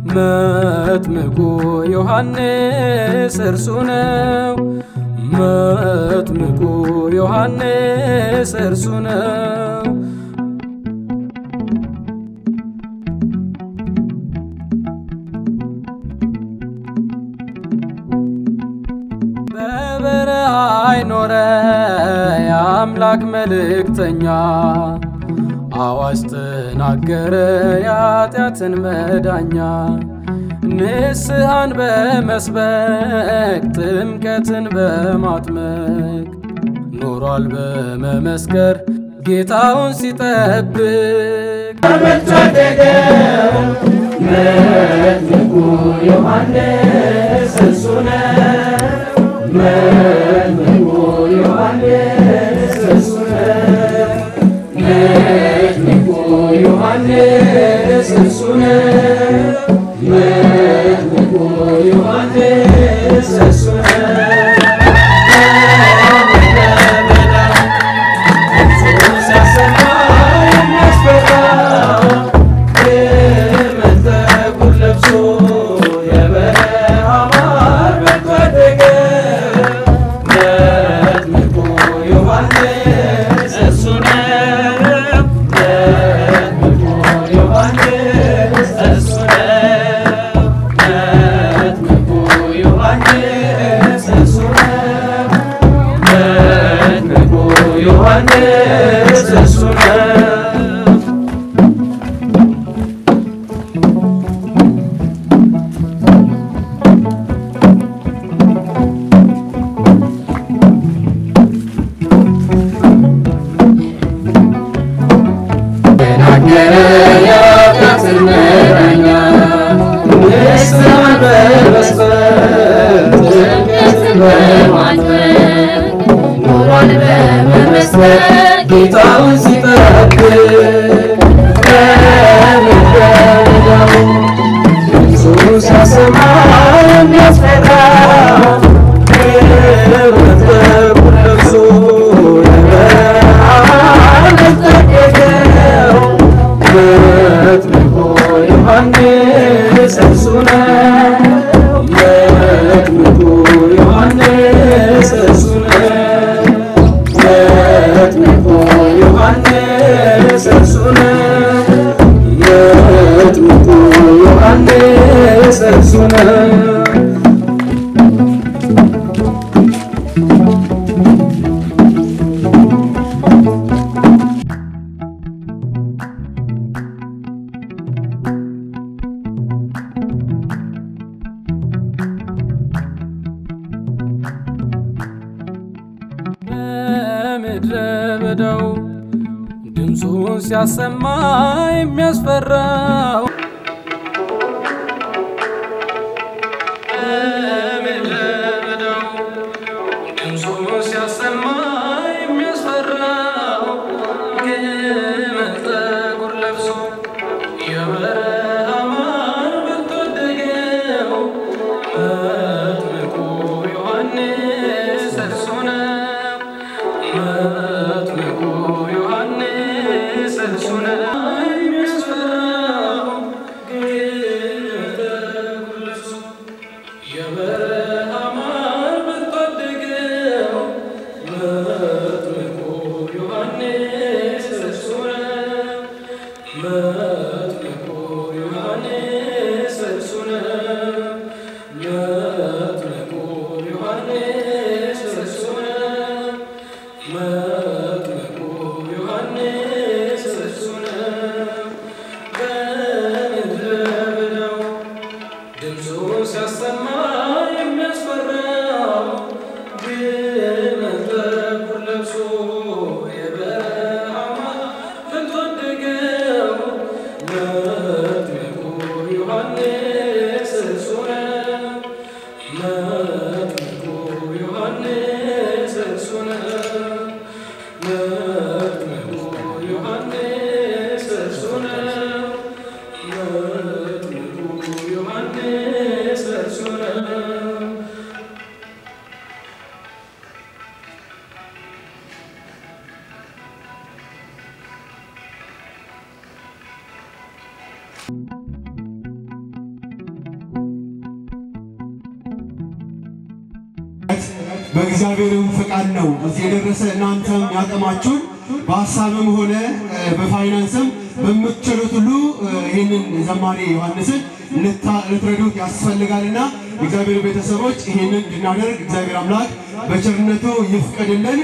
መጥምቁ ዮሐንስ እርሱ ነው መጥምቁ ዮሐንስ እርሱ ነው በበረሃ ይኖረ የአምላክ መልእክተኛ አዋጅ ተናገረ የኃጢአትን መዳኛ ንስሐን በመስበክ ጥምቀትን በማጥመቅ ኖሯል በመመስከር ጌታውን ሲጠብቅ መጥምቁ ዮሐንስ እርሱ ነው መጥምቁ ዮሐንስ እርሱ ነው መጥምቁ ዮሐንስ እርሱ ነው መጥምቁ ዮሐንስ እርሱ ነው ጌታውን ሲጠብቅ ድምፁ ሲያሰማ የሚያስፈራ መጥምቁን ለብሶ የበረሃን ታደገው መጥምቁ ዮሐንስ እርሱ ነው መጥምቁ ዮሐንስ እርሱ ነው መጥምቁ ዮሐንስ እርሱ ነው መጥምቁ ዮሐንስ እርሱ ነው በምድረ በዳው ድምፁን ሲያሰማ የሚያስፈራው በምድረ በዳው ድምፁን ሲያሰማ የሚያስፈራው ግመል ጠጉር ለብሶ የበረሃ ማር በልቶ አደገው መጥምቁ ዮሐንስ እርሱ ነው መጥምቁ ዮሐንስ እርሱ ነው የሚያስፈራው ግመል ጠጉር ለብሶ የበረሃ ማር በልቶ አደገው መጥምቁ ዮሐንስ እርሱ ነው መጥምቁ ዮሐንስ እርሱ ነው መጥምቁ ዮሐንስ እርሱ ነው መጥምቁ ዮሐንስ እርሱ ነው በምድረ በዳው ድምፁን ሲያሰማ የሚያስፈራው ግመል ጠጉር ለብሶ የበረሃ ማር በልቶ አደገው መጥምቁ ዮሐንስ እርሱ ነው መጥምቁ ዮሐንስ እርሱ ነው መጥምቁ ዮሐንስ እርሱ ነው መጥምቁ ዮሐንስ እርሱ ነው በእግዚአብሔርም ፈቃድ ነው እዚህ የደረሰ እናንተም ያቀማችሁን በሐሳብም ሆነ በፋይናንስም በምትችሉት ሁሉ ይሄንን ዘማሪ ዮሐንስን ልትረዱት ያስፈልጋልና እግዚአብሔር ቤተሰቦች ይሄንን እንድናደርግ እግዚአብሔር አምላክ በቸርነቱ ይፍቀድልን።